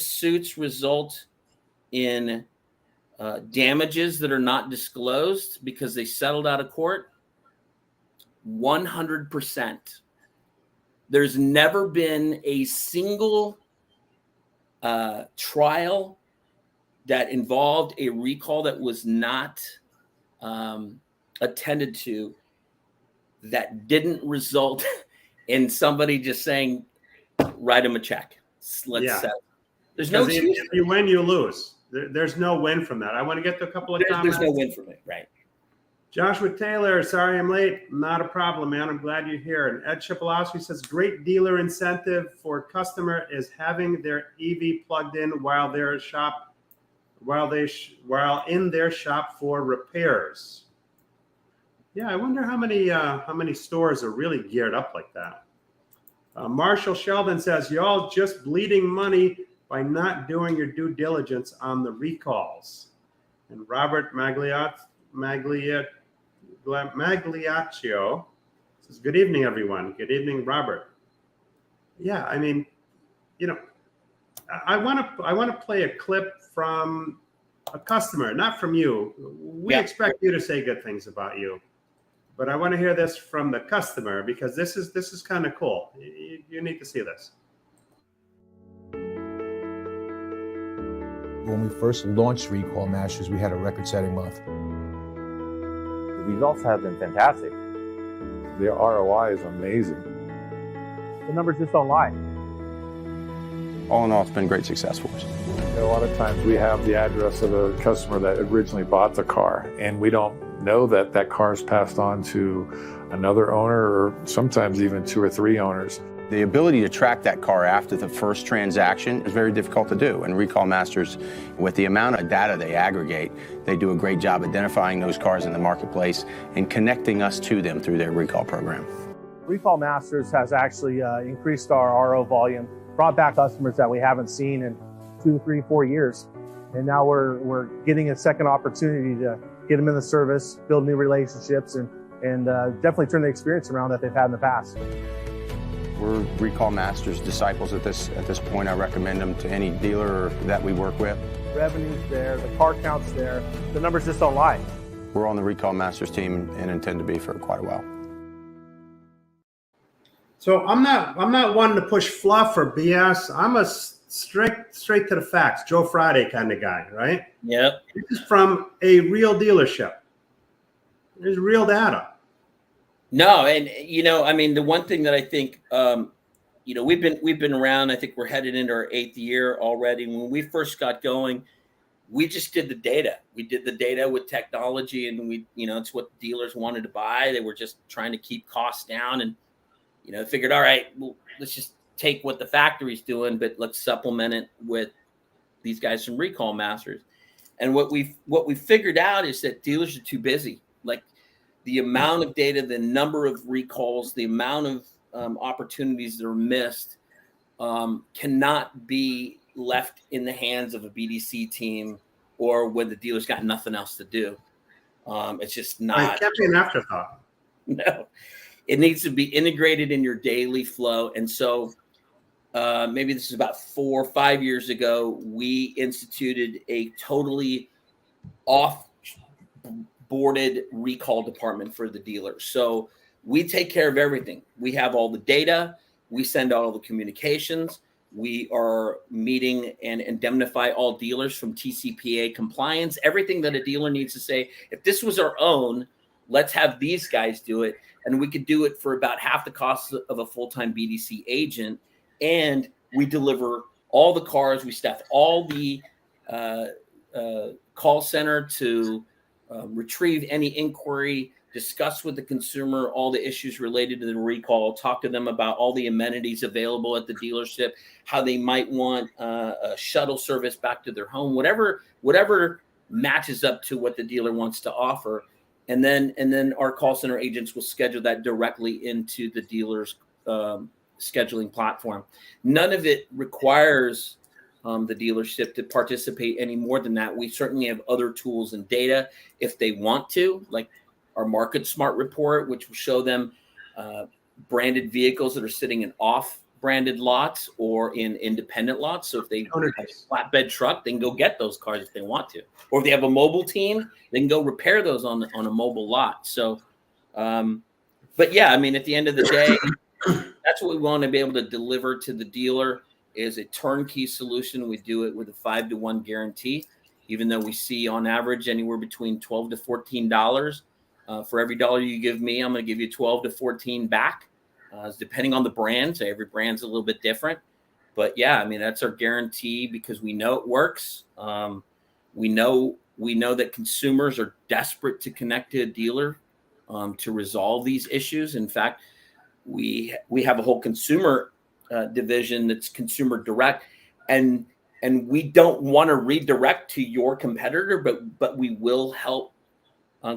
suits result in damages that are not disclosed because they settled out of court? 100%. There's never been a single trial that involved a recall that was not attended to that didn't result in somebody just saying, write him a check. Let's settle. There's no excuse. If you win, you lose. There's no win from that. I want to get to a couple of comments. There's no win from it, right? Joshua Taylor, sorry I'm late. Not a problem, man. I'm glad you're here. And Ed Chipolowski says, great dealer incentive for customer is having their EV plugged in while in their shop for repairs. Yeah, I wonder how many stores are really geared up like that. Marshall Sheldon says, y'all just bleeding money by not doing your due diligence on the recalls. And Robert Magliaccio says, good evening, everyone. Good evening, Robert. Yeah, I mean, I want to play a clip from a customer, not from you. We expect you to say good things about you, but I want to hear this from the customer because this is kind of cool. You need to see this. When we first launched Recall Masters, we had a record-setting month. The results have been fantastic. The ROI is amazing. The numbers just don't lie. All in all, it's been great success for us. A lot of times we have the address of a customer that originally bought the car, and we don't know that that car is passed on to another owner or sometimes even 2 or 3 owners. The ability to track that car after the first transaction is very difficult to do. And Recall Masters, with the amount of data they aggregate, they do a great job identifying those cars in the marketplace and connecting us to them through their recall program. Recall Masters has actually increased our RO volume, brought back customers that we haven't seen in 2, 3, 4 years. And now we're getting a second opportunity to get them in the service, build new relationships, and definitely turn the experience around that they've had in the past. We're Recall Masters disciples at this point. I recommend them to any dealer that we work with. Revenue's there, the car count's there, the numbers just don't lie. We're on the Recall Masters team and intend to be for quite a while. So I'm not one to push fluff or BS. I'm a straight to the facts, Joe Friday kind of guy, right? Yep. This is from a real dealership. There's real data. No, and I mean, the one thing that I think, we've been around. I think we're headed into our 8th year already. When we first got going, we just did the data. We did the data with technology, and it's what dealers wanted to buy. They were just trying to keep costs down, and figured, all right, well, let's just take what the factory's doing, but let's supplement it with these guys from Recall Masters. And what we figured out is that dealers are too busy. Like, the amount of data, the number of recalls, the amount of opportunities that are missed cannot be left in the hands of a BDC team or when the dealer's got nothing else to do. It's just not. It can't be an afterthought. No, it needs to be integrated in your daily flow. And so maybe this is about 4 or 5 years ago, we instituted a totally boarded recall department for the dealers. So we take care of everything. We have all the data. We send out all the communications. We are meeting and indemnify all dealers from TCPA compliance, everything that a dealer needs to say. If this was our own, let's have these guys do it. And we could do it for about half the cost of a full-time BDC agent. And we deliver all the cars. We staff all the call center to retrieve any inquiry, discuss with the consumer all the issues related to the recall, talk to them about all the amenities available at the dealership, how they might want a shuttle service back to their home, whatever matches up to what the dealer wants to offer. And then our call center agents will schedule that directly into the dealer's scheduling platform. None of it requires the dealership to participate any more than that. We certainly have other tools and data if they want to, like our Market Smart report, which will show them branded vehicles that are sitting in off-branded lots or in independent lots. So if they have a flatbed truck, they can go get those cars if they want to. Or if they have a mobile team, they can go repair those on a mobile lot. So, but yeah, I mean, at the end of the day, that's what we want to be able to deliver to the dealer is a turnkey solution. We do it with a 5-to-1 guarantee, even though we see on average anywhere between $12 to $14. For every dollar you give me, I'm going to give you 12 to 14 back, depending on the brand. So every brand's a little bit different. But yeah, I mean, that's our guarantee because we know it works. We know that consumers are desperate to connect to a dealer to resolve these issues. In fact, we have a whole consumer division that's consumer direct, and we don't want to redirect to your competitor, but we will help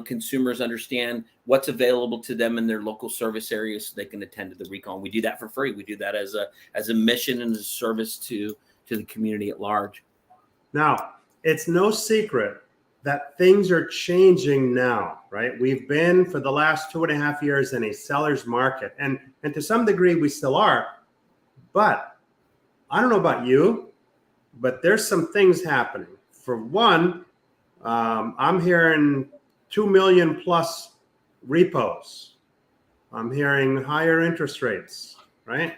consumers understand what's available to them in their local service areas so they can attend to the recall. And we do that for free. We do that as a mission and as a service to the community at large. Now, it's no secret that things are changing now, right? We've been for the last 2.5 years in a seller's market, and to some degree we still are. But I don't know about you, but there's some things happening. For one, I'm hearing 2 million plus repos. I'm hearing higher interest rates, right?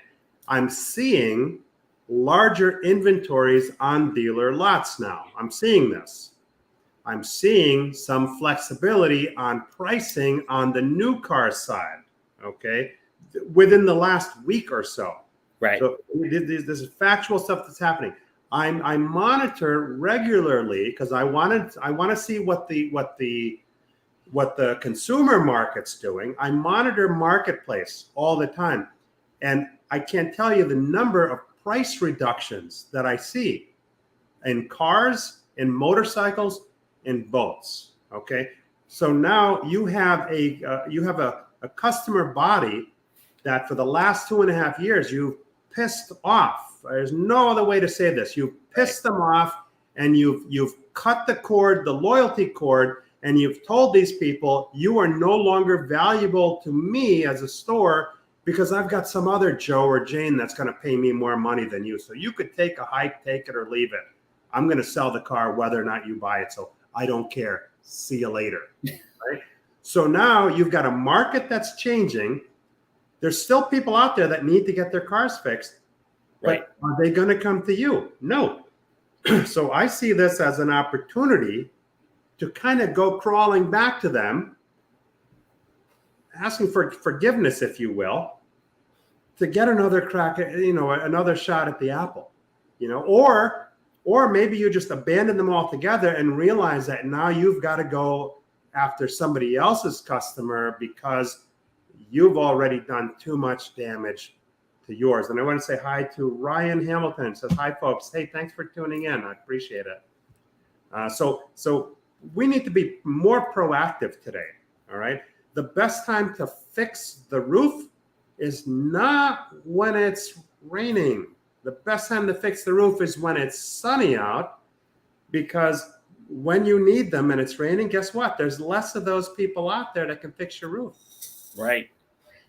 I'm seeing larger inventories on dealer lots now. I'm seeing this. I'm seeing some flexibility on pricing on the new car side, okay, within the last week or so. Right. So this is factual stuff that's happening. I monitor regularly because I want to see what the consumer market's doing. I monitor marketplace all the time, and I can't tell you the number of price reductions that I see in cars, in motorcycles, in boats. Okay, so now you have a customer body that for the last 2.5 years you've pissed off. There's no other way to say this. You've pissed them off, and you've cut the cord, the loyalty cord, and you've told these people you are no longer valuable to me as a store because I've got some other Joe or Jane that's going to pay me more money than you. So you could take a hike, take it or leave it. I'm going to sell the car whether or not you buy it. So I don't care. See you later. Right? So now you've got a market that's changing. There's still people out there that need to get their cars fixed. Right. But are they going to come to you? No. So I see this as an opportunity to kind of go crawling back to them, asking for forgiveness, if you will, to get another crack at, another shot at the apple, or maybe you just abandon them altogether and realize that now you've got to go after somebody else's customer because you've already done too much damage to yours. And I want to say hi to Ryan Hamilton. It says, hi, folks. Hey, thanks for tuning in. I appreciate it. So we need to be more proactive today, all right? The best time to fix the roof is not when it's raining. The best time to fix the roof is when it's sunny out, because when you need them and it's raining, guess what? There's less of those people out there that can fix your roof. Right.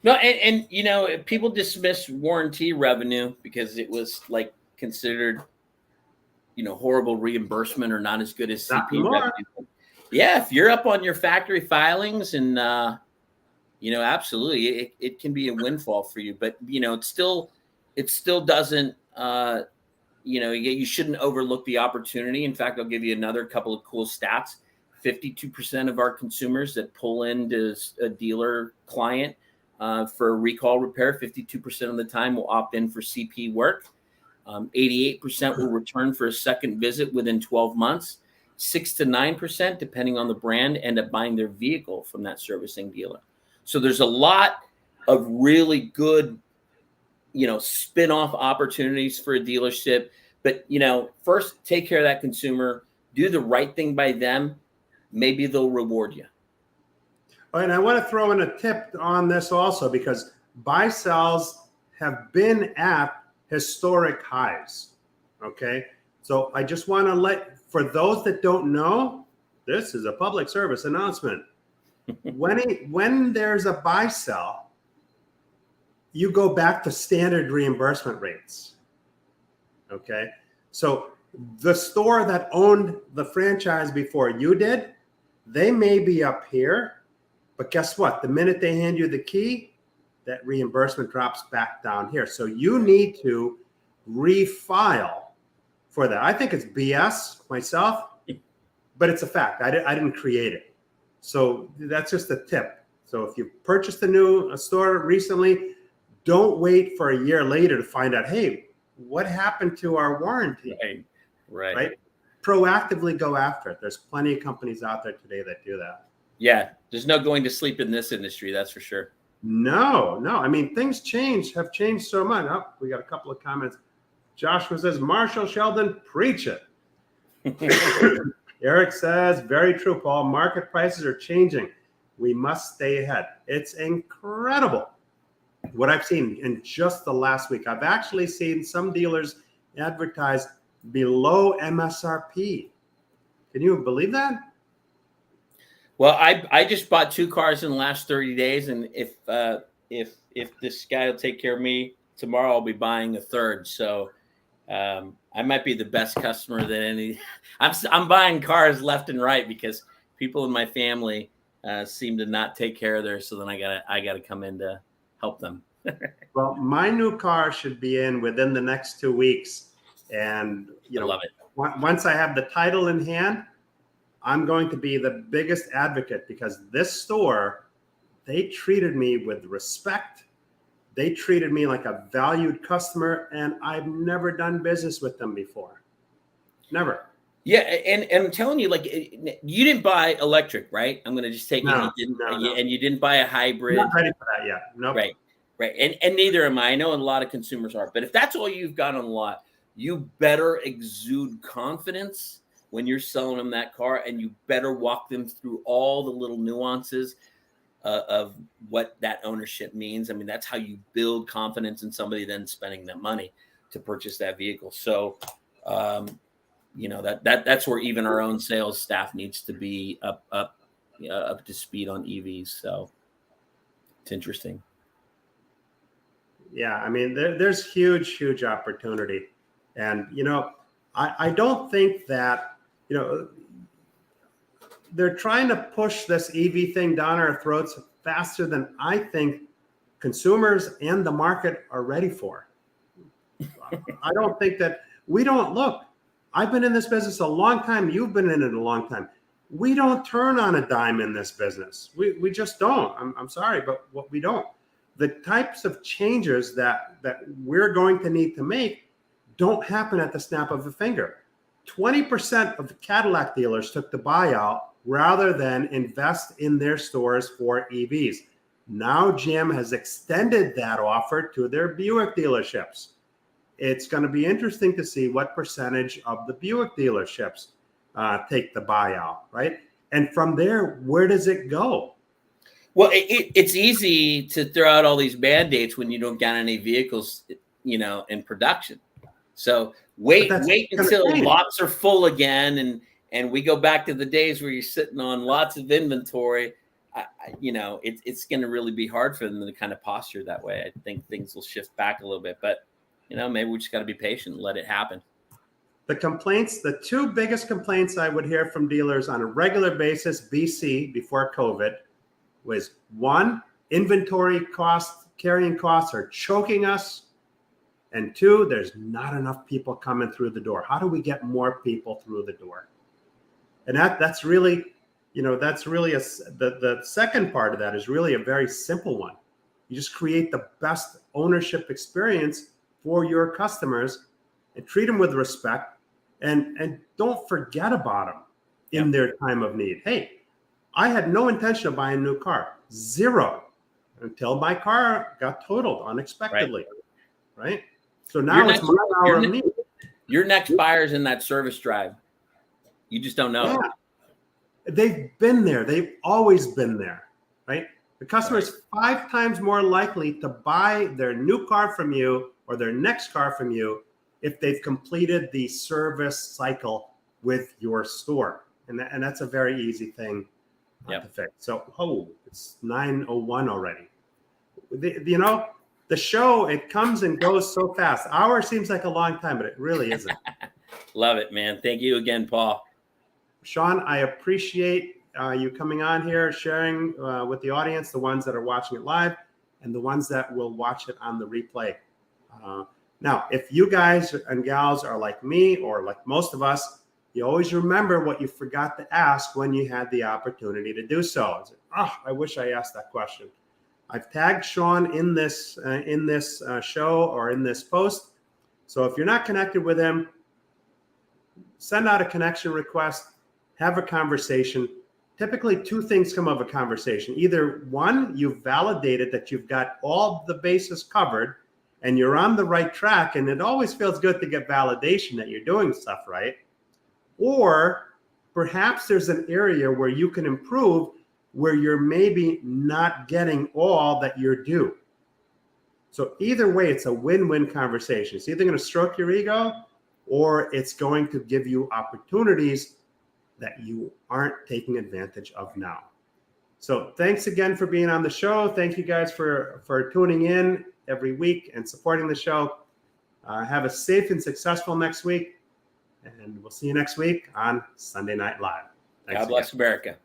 No, and people dismiss warranty revenue because it was like considered, horrible reimbursement or not as good as CP revenue. Yeah, if you're up on your factory filings and absolutely, it can be a windfall for you. But it still doesn't. You shouldn't overlook the opportunity. In fact, I'll give you another couple of cool stats. 52% of our consumers that pull into a dealer client for a recall repair, 52% of the time will opt in for CP work. 88% will return for a second visit within 12 months. 6 to 9%, depending on the brand, end up buying their vehicle from that servicing dealer. So there's a lot of really good, spin-off opportunities for a dealership. But, first take care of that consumer, do the right thing by them. Maybe they'll reward you. And I want to throw in a tip on this also, because buy sells have been at historic highs. Okay. So I just want to for those that don't know, this is a public service announcement. When there's a buy sell, you go back to standard reimbursement rates. Okay. So the store that owned the franchise before you did, they may be up here, but guess what? The minute they hand you the key, that reimbursement drops back down here. So you need to refile for that. I think it's BS myself, but it's a fact. I didn't create it. So that's just a tip. So if you purchased a store recently, don't wait for a year later to find out, hey, what happened to our warranty? Right. Proactively go after it. There's plenty of companies out there today that do that. Yeah. There's no going to sleep in this industry. That's for sure. No. I mean, things have changed so much. Oh, we got a couple of comments. Joshua says, Marshall Sheldon, preach it. Eric says, very true, Paul. Market prices are changing. We must stay ahead. It's incredible what I've seen in just the last week. I've actually seen some dealers advertise below MSRP. Can you believe that? Well, I just bought 2 cars in the last 30 days, and if this guy will take care of me tomorrow, I'll be buying a third. So I might be the best customer that any. I'm buying cars left and right because people in my family seem to not take care of theirs. So then I gotta come in to help them. Well, my new car should be in within the next 2 weeks, and I love it. Once I have the title in hand, I'm going to be the biggest advocate, because this store, they treated me with respect. They treated me like a valued customer, and I've never done business with them before. Never. Yeah, and I'm telling you, like, you didn't buy electric, right? I'm going to just take it. No. And you didn't buy a hybrid. Not ready for that yet. Nope. Right. And neither am I. I know a lot of consumers are. But if that's all you've got on the lot, you better exude confidence when you're selling them that car, and you better walk them through all the little nuances of what that ownership means. I mean, that's how you build confidence in somebody then spending that money to purchase that vehicle. So, that's where even our own sales staff needs to be up to speed on EVs. So it's interesting. Yeah, I mean, there's huge opportunity, and I don't think that they're trying to push this EV thing down our throats faster than I think consumers and the market are ready for. I don't think that I've been in this business a long time. You've been in it a long time. We don't turn on a dime in this business. We just don't. I'm sorry, but what we don't. The types of changes that we're going to need to make don't happen at the snap of a finger. 20% of the Cadillac dealers took the buyout rather than invest in their stores for EVs. Now GM has extended that offer to their Buick dealerships. It's going to be interesting to see what percentage of the Buick dealerships take the buyout, right? And from there, where does it go? Well, it's easy to throw out all these Band-Aids when you don't got any vehicles, in production. So wait until lots are full again, and we go back to the days where you're sitting on lots of inventory. It's going to really be hard for them to kind of posture that way. I think things will shift back a little bit, but maybe we just got to be patient and let it happen. The 2 biggest complaints I would hear from dealers on a regular basis, BC, before COVID, was 1, inventory costs, carrying costs are choking us. And 2, there's not enough people coming through the door. How do we get more people through the door? And that's really, the second part of that is really a very simple one. You just create the best ownership experience for your customers and treat them with respect, and don't forget about them in their time of need. Hey, I had no intention of buying a new car, 0, until my car got totaled unexpectedly, right? So now it's my hour of need. Your next buyer's in that service drive. You just don't know. Yeah. They've been there. They've always been there. right? The customer is 5 times more likely to buy their new car from you or their next car from you if they've completed the service cycle with your store. And that's a very easy thing to fix. So, it's 9:01 already. The show, it comes and goes so fast. Hour seems like a long time, but it really isn't. Love it, man. Thank you again, Paul. Sean, I appreciate you coming on here, sharing with the audience, the ones that are watching it live and the ones that will watch it on the replay. Now, if you guys and gals are like me or like most of us, you always remember what you forgot to ask when you had the opportunity to do so. I wish I asked that question. I've tagged Sean in this show or in this post. So if you're not connected with him, send out a connection request, have a conversation. Typically, 2 things come of a conversation. Either one, you've validated that you've got all the bases covered and you're on the right track, and it always feels good to get validation that you're doing stuff right. Or perhaps there's an area where you can improve, where you're maybe not getting all that you're due. So either way, it's a win-win conversation. It's either going to stroke your ego or it's going to give you opportunities that you aren't taking advantage of now. So thanks again for being on the show. Thank you guys for tuning in every week and supporting the show. Have a safe and successful next week. And we'll see you next week on Sunday Night Live. Thanks God bless again. America.